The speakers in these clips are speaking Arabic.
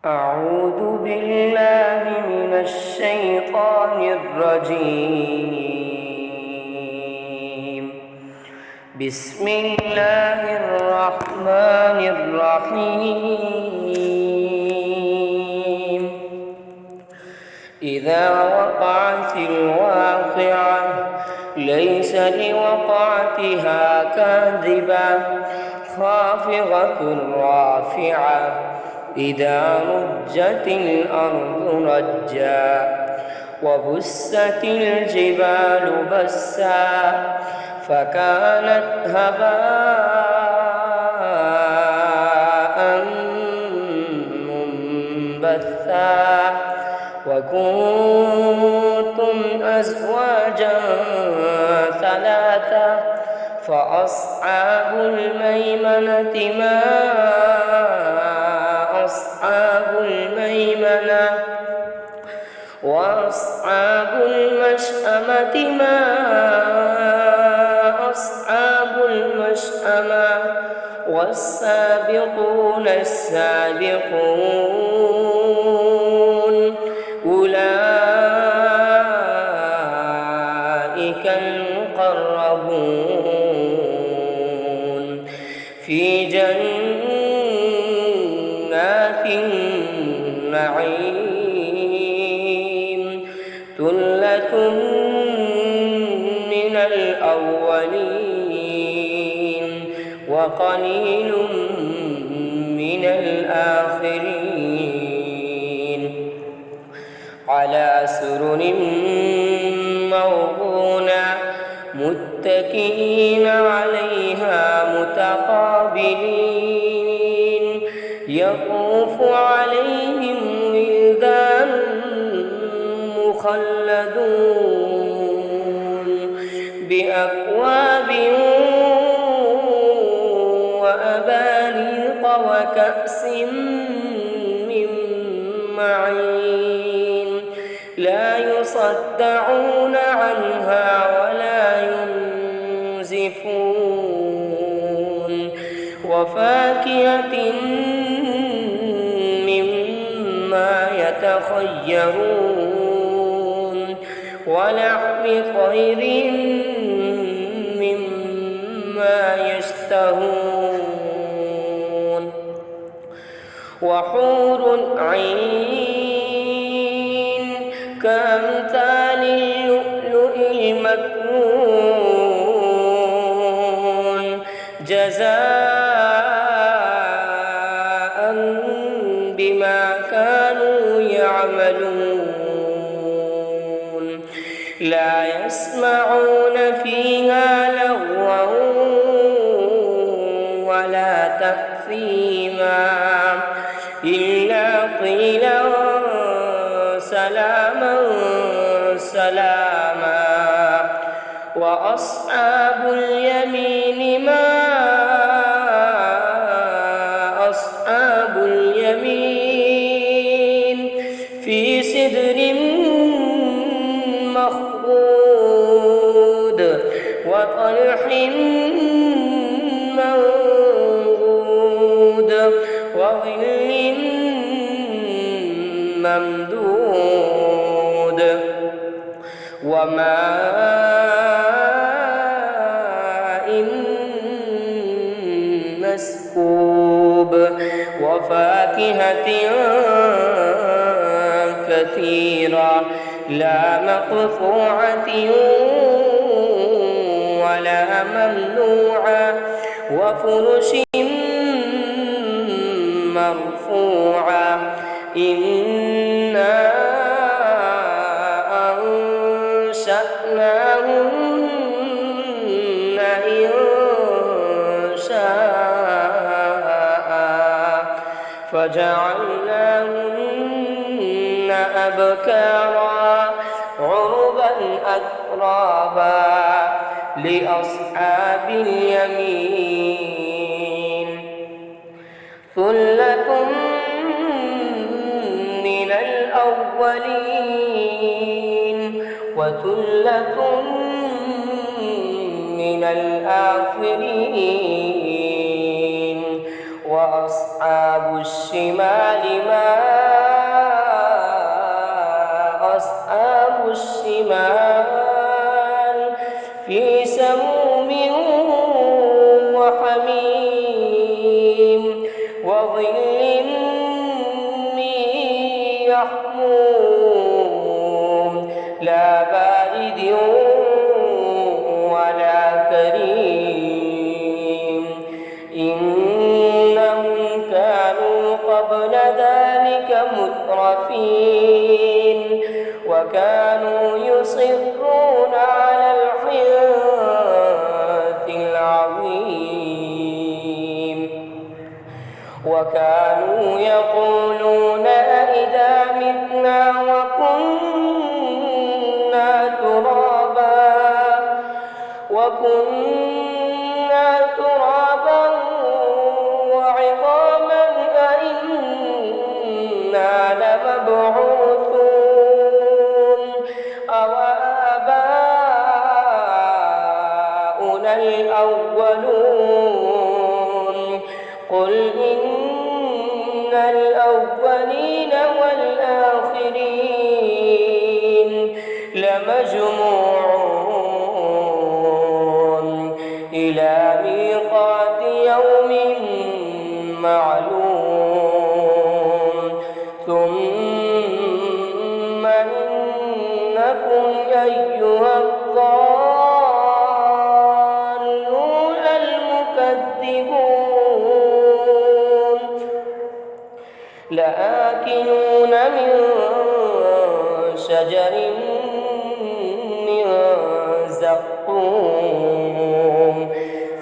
أعوذ بالله من الشيطان الرجيم. بسم الله الرحمن الرحيم. إذا وقعت الواقعة ليس لوقعتها كاذبة خافضة رافعة إذا رجت الأرض رجا وبست الجبال بسا فكانت هباء منبثا وكنتم أزواجا ثلاثة فأصحاب الميمنة ما أصحاب الميمنة وأصحاب المشأمة ما أصحاب المشأمة والسابقون السابقون أولئك المقربون في جنات النعيم ثلة من الأولين وقليل من الآخرين على سرر موضونة متكئين عليها متقابلين يطوف عليهم ولدان مخلدون بأكواب وأباريق وكأس من معين لا يصدعون عنها ولا ينزفون وفاكهة مما يتخيرون ولحم طير مما يشتهون وحور عين كأمثال اللؤلؤ المكنون جزاء بما كانوا يعملون لا يسمعون فيها لغوا ولا تأثيما إلا قيلا سلاما سلاما وأصحاب اليمين ما أصحاب اليمين في سدر مخضود وطلح منضود وظل ممدود وماء مسكوب وفاكهة كثيرة لا مقطوعة ولا ممنوعة وفرش مرفوعة إنا أنشأناهن إنشاء فجعلناهن أبكارا عربا أترابا لأصحاب اليمين ثلة من الأولين وثلة من الآخرين وأصحاب الشمال ما يحموم لا بارد ولا كريم إنهم كانوا قبل ذلك مترفين وكانوا يصرون على الحنث العظيم وكانوا يقولون أئذا متنا وكنا ترابا وعظاما أئنا لمبعوثون أو آباؤنا الأولون قل إن الأولين والآخرين لمجموعون إلى ميقات يوم معلوم ثم إنكم أيها الضالون المكذبون لآكلون من شجر من زقوم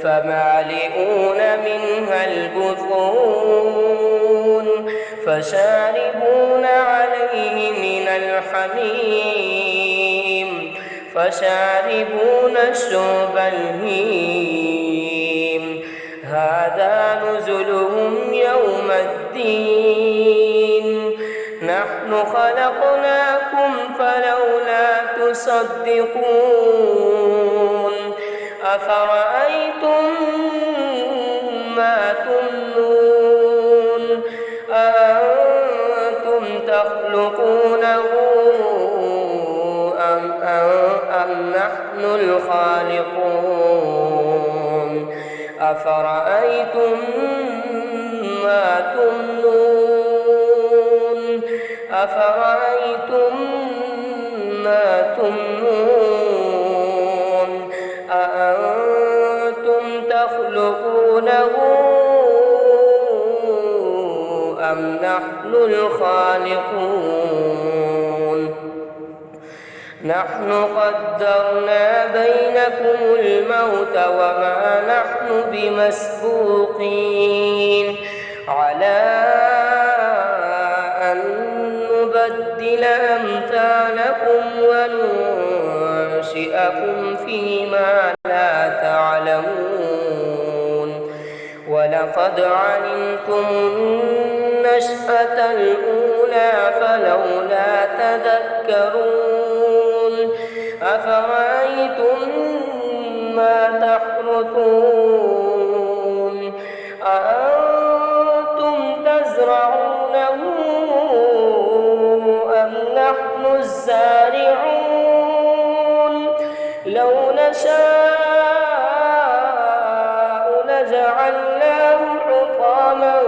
فمالئون منها البطون فشاربون عليه من الحميم فشاربون شرب الهيم هذا نزلهم يوم الدين نحن خلقناكم فلولا تصدقون أفرأيتم ما تمنون أأنتم تخلقونه أم نحن الخالقون أفرأيتم ما تمنون أفرأيتم ما تمنون أأنتم تخلقونه أم نحن الخالقون نحن قدرنا بينكم الموت وما نحن بمسبوقين على أن نبدل أمثالكم وننشئكم فيما لا تعلمون ولقد علمتم النشأة الأولى فلولا تذكرون أفرأيتم ما تحرثون أأنتم تزرعونه أم نحن الزارعون لو نشاء لجعلناه حطاما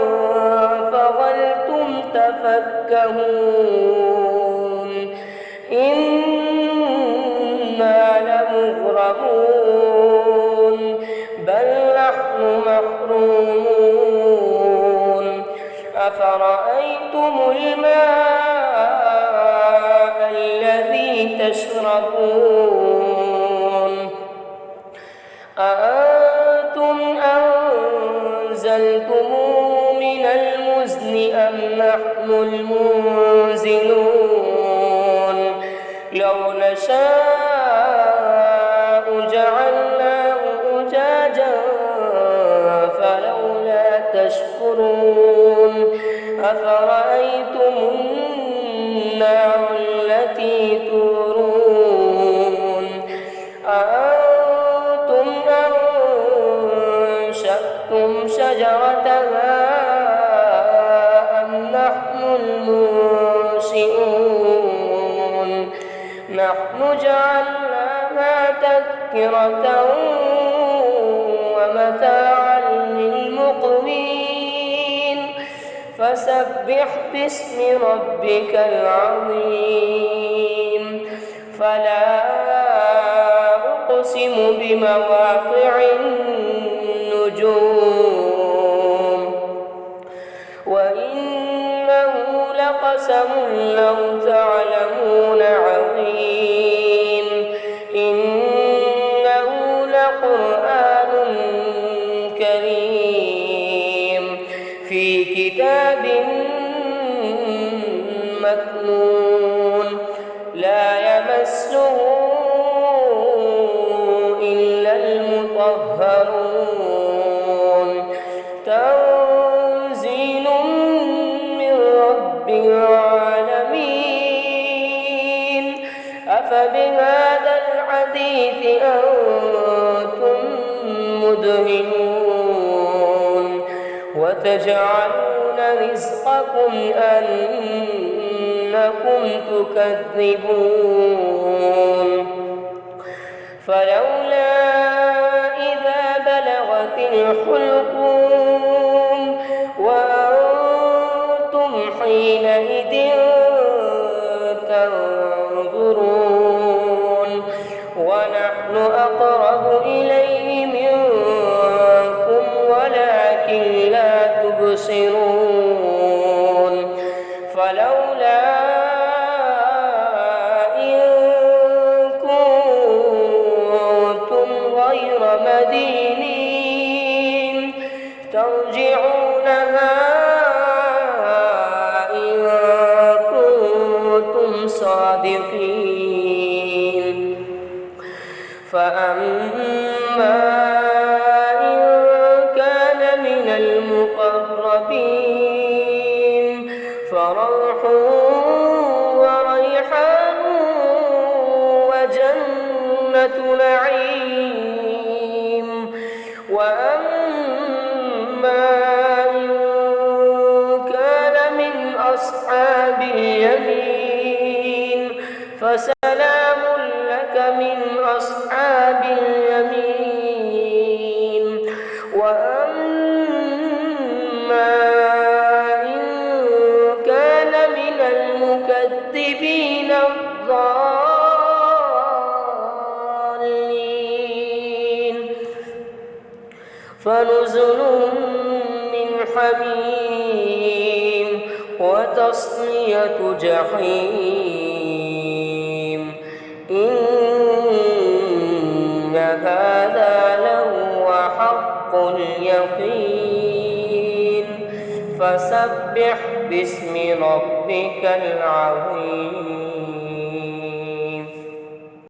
فظلتم تفكهون إنا لمغرمون بل نحن محرومون أفرأيتم الماء الذي تشربون أأنتم أنزلتموه من المزن أم نحن المنزلون لو نشاء جعلناه أجاجا فلولا تشكرون أفرأيتم النار التي تورون أأنتم أنشأتم شجرتها أم نحن المنشئون نحن جعلناها تذكرة ومتاعا للمقوين فسبح باسم ربك العظيم فلا أقسم بمواقع النجوم وإنه لقسم لو تعلمون عظيم إنه لقرآن كريم في كتاب مكنون لا يمسه إلا المطهرون تنزيل من رب العالمين أفبهذا الحديث أنتم مدهنون وتجعلون رزقكم أنكم تكذبون فلولا إذا بلغت الحلقوم وأنتم حينئذ تنظرون ونحن أقرب إليه منكم ولكن لا تبصرون فلولا إن كنتم غير مدينين ترجعونها إن كنتم صادقين فأما إن كان من المقربين فروح وريحان وجنة نعيم وأما إن كان من أصحاب اليمين فسلام لك من أصحاب اليمين وأما إن كان من المكذبين الضالين فنزل من حميم وتصلية جحيم إن هذا لهو حق اليقين فسبح باسم ربك العظيم.